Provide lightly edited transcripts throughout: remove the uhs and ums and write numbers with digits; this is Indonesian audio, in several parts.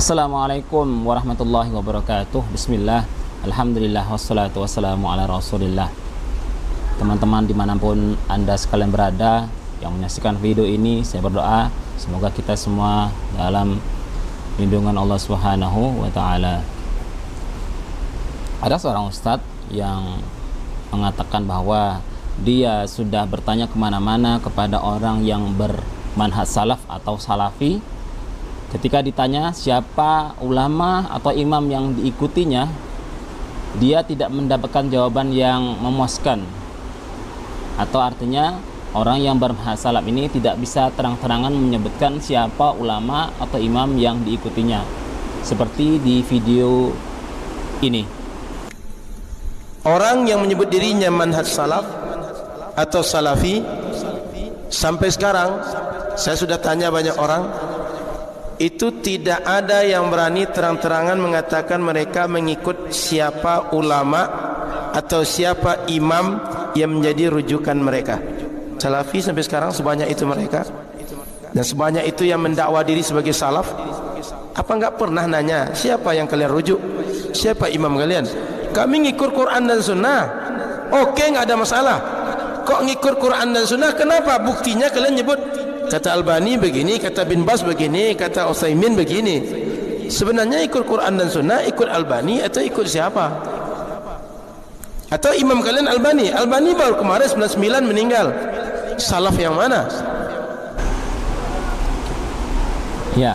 Assalamualaikum warahmatullahi wabarakatuh. Bismillah, alhamdulillah, wassalatu wassalamu ala rasulillah. Teman-teman dimanapun anda sekalian berada yang menyaksikan video ini, saya berdoa semoga kita semua dalam lindungan Allah Subhanahu wa ta'ala. Ada seorang ustadz yang mengatakan bahwa dia sudah bertanya kemana-mana kepada orang yang bermanhaj salaf atau salafi. Ketika ditanya siapa ulama atau imam yang diikutinya, dia tidak mendapatkan jawaban yang memuaskan. Atau artinya orang yang bermanhaj salaf ini tidak bisa terang-terangan menyebutkan siapa ulama atau imam yang diikutinya. Seperti di video ini. Orang yang menyebut dirinya manhaj salaf atau salafi, sampai sekarang saya sudah tanya banyak orang, itu tidak ada yang berani terang-terangan mengatakan mereka mengikut siapa ulama atau siapa imam yang menjadi rujukan mereka. Salafi sampai sekarang sebanyak itu mereka, dan sebanyak itu yang mendakwa diri sebagai salaf. Apa enggak pernah nanya siapa yang kalian rujuk, siapa imam kalian? Kami ngikut Quran dan Sunnah. Oke, enggak ada masalah. Kok ngikut Quran dan Sunnah? Kenapa? Buktinya kalian nyebut kata Albani begini, kata Bin Bas begini, kata Utsaimin begini. Sebenarnya ikut Quran dan Sunnah, ikut Albani atau ikut siapa? Atau imam kalian Albani? Albani baru kemarin 99 meninggal. Salaf yang mana? Ya,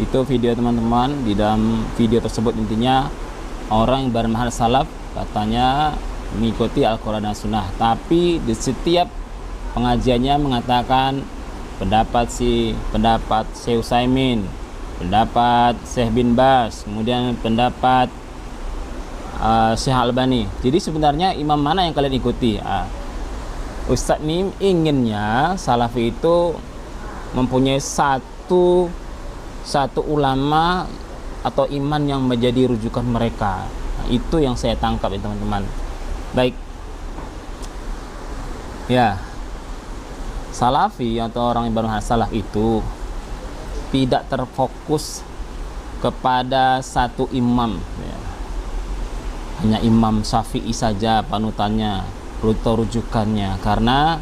itu video teman-teman. Di dalam video tersebut intinya orang yang bermanhaj salaf katanya mengikuti Al-Quran dan Sunnah, tapi di setiap pengajiannya mengatakan pendapat Syekh Utsaimin, pendapat Syekh Bin Bas, kemudian pendapat Syekh Albani. Jadi sebenarnya imam mana yang kalian ikuti? Ustadz ini inginnya salafi itu mempunyai satu ulama atau iman yang menjadi rujukan mereka. Itu yang saya tangkap ya teman-teman. Baik, ya, salafi atau orang yang bermanhaj salaf itu tidak terfokus kepada satu imam ya. Hanya Imam Syafi'i saja panutannya atau rujukannya, karena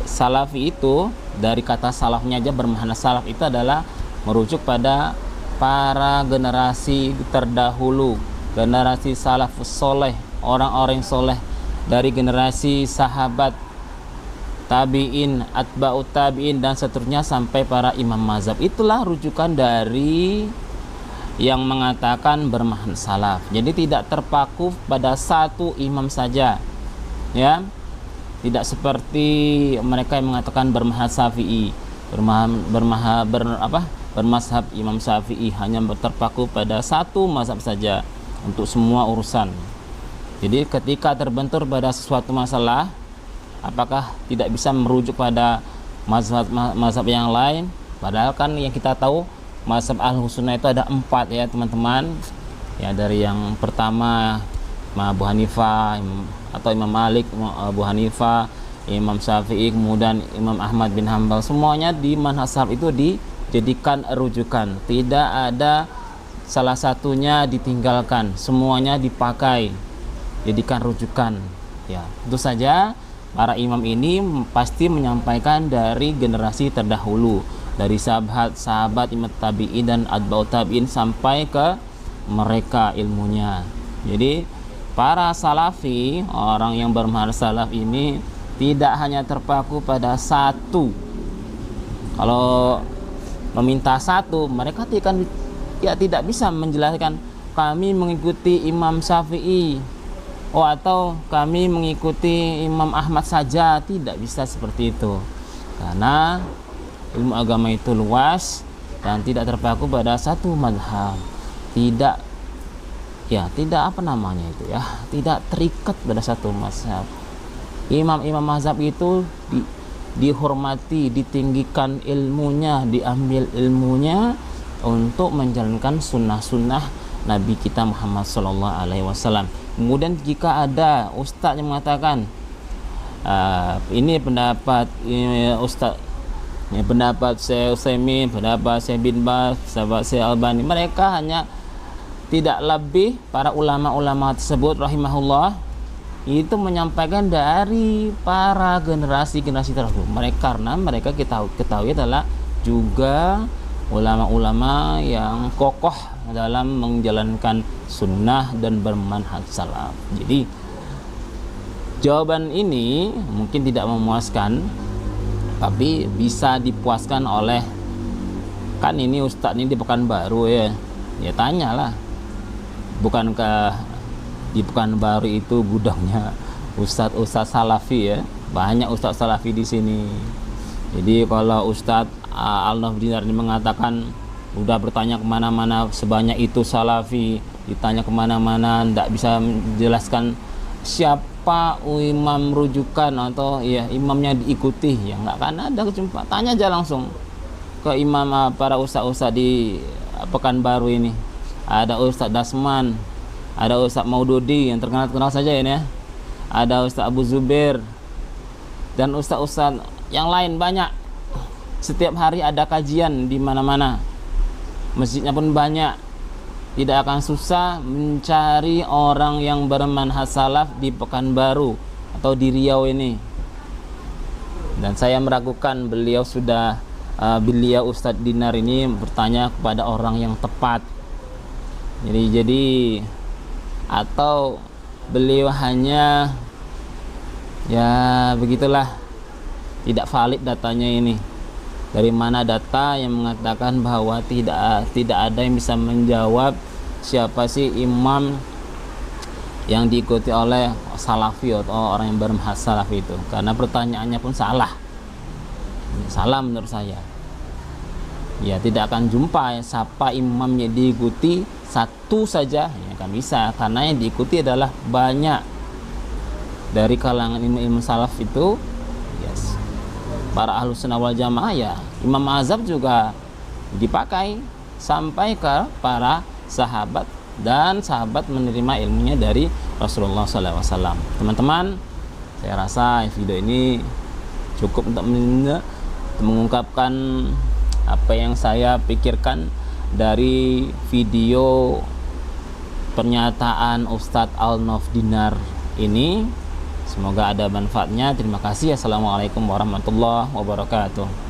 salafi itu dari kata salafnya aja, bermanhaj salaf itu adalah merujuk pada para generasi terdahulu, generasi salafus soleh, orang-orang soleh dari generasi sahabat, tabi'in, atba'ut tabi'in dan seterusnya sampai para imam mazhab. Itulah rujukan dari yang mengatakan bermanhaj salaf. Jadi tidak terpaku pada satu imam saja, ya. Tidak seperti mereka yang mengatakan bermanhaj Syafi'i, bermazhab Imam Syafi'i, hanya terpaku pada satu mazhab saja untuk semua urusan. Jadi ketika terbentur pada sesuatu masalah, apakah tidak bisa merujuk pada mazhab yang lain? Padahal kan yang kita tahu mazhab Ahlus-Sunnah itu ada 4 ya teman-teman. Ya, dari yang pertama Abu Hanifah atau Imam Malik, Abu Hanifah, Imam Syafi'i, kemudian Imam Ahmad bin Hanbal. Semuanya di manhaj salaf itu dijadikan rujukan. Tidak ada salah satunya ditinggalkan, semuanya dipakai, jadikan rujukan. Ya, tentu saja para imam ini pasti menyampaikan dari generasi terdahulu, dari sahabat imam tabi'in dan atba'ut tabi'in sampai ke mereka ilmunya. Jadi para salafi, orang yang bermanhaj salaf ini tidak hanya terpaku pada satu. Kalau meminta satu, mereka tidak bisa menjelaskan kami mengikuti Imam Syafi'i, atau kami mengikuti Imam Ahmad saja. Tidak bisa seperti itu, karena ilmu agama itu luas dan tidak terpaku pada satu mazhab. Tidak tidak terikat pada satu mazhab. Imam-imam mazhab itu dihormati, ditinggikan ilmunya, diambil ilmunya untuk menjalankan sunnah-sunnah Nabi kita Muhammad SAW. Kemudian jika ada ustadz yang mengatakan ini pendapat ustadz Ya, pendapat Syekh Utsaimin, pendapat Syekh bin Baz, pendapat Syekh Albani, mereka hanya tidak lebih para ulama-ulama tersebut rahimahullah itu menyampaikan dari para generasi-generasi terdahulu. Karena mereka kita ketahui adalah juga ulama-ulama yang kokoh dalam menjalankan sunnah dan bermanhaj salaf. Jadi jawaban ini mungkin tidak memuaskan, tapi bisa dipuaskan oleh, kan ini Ustadz ini di Pekanbaru ya tanyalah, bukankah di Pekanbaru itu gudangnya Ustadz Salafi ya, banyak Ustadz Salafi di sini. Jadi kalau Ustadz Al-Naf Dinar ini mengatakan udah bertanya kemana-mana sebanyak itu Salafi, ditanya kemana-mana tidak bisa menjelaskan siapa imam rujukan atau ya imamnya diikuti, ya nggak akan ada jumpa. Tanya aja langsung ke imam para ustadz di Pekanbaru ini. Ada Ustadz Dasman, ada Ustadz Maududi yang terkenal saja ini ya, ada Ustadz Abu Zubair dan ustadz yang lain banyak. Setiap hari ada kajian di mana-mana, masjidnya pun banyak. Tidak akan susah mencari orang yang bermanhaj salaf di Pekanbaru atau di Riau ini. Dan saya meragukan beliau Ustadz Dinar ini bertanya kepada orang yang tepat. Jadi atau beliau hanya ya begitulah, tidak valid datanya ini. Dari mana data yang mengatakan bahwa tidak ada yang bisa menjawab siapa sih imam yang diikuti oleh salafi atau orang yang bermanhaj salafi itu? Karena pertanyaannya pun salah menurut saya. Ya tidak akan jumpa ya, siapa imam yang diikuti satu saja ya kan bisa, karena yang diikuti adalah banyak dari kalangan imam salaf itu. Yes. Para ahlu sunnah wal jamaah ya Imam Azhab juga dipakai sampai ke para sahabat, dan sahabat menerima ilmunya dari Rasulullah SAW. Teman-teman, saya rasa video ini cukup untuk mengungkapkan apa yang saya pikirkan dari video pernyataan Ustadz Al-Naf Dinar ini. Semoga ada manfaatnya. Terima kasih. Assalamualaikum warahmatullahi wabarakatuh.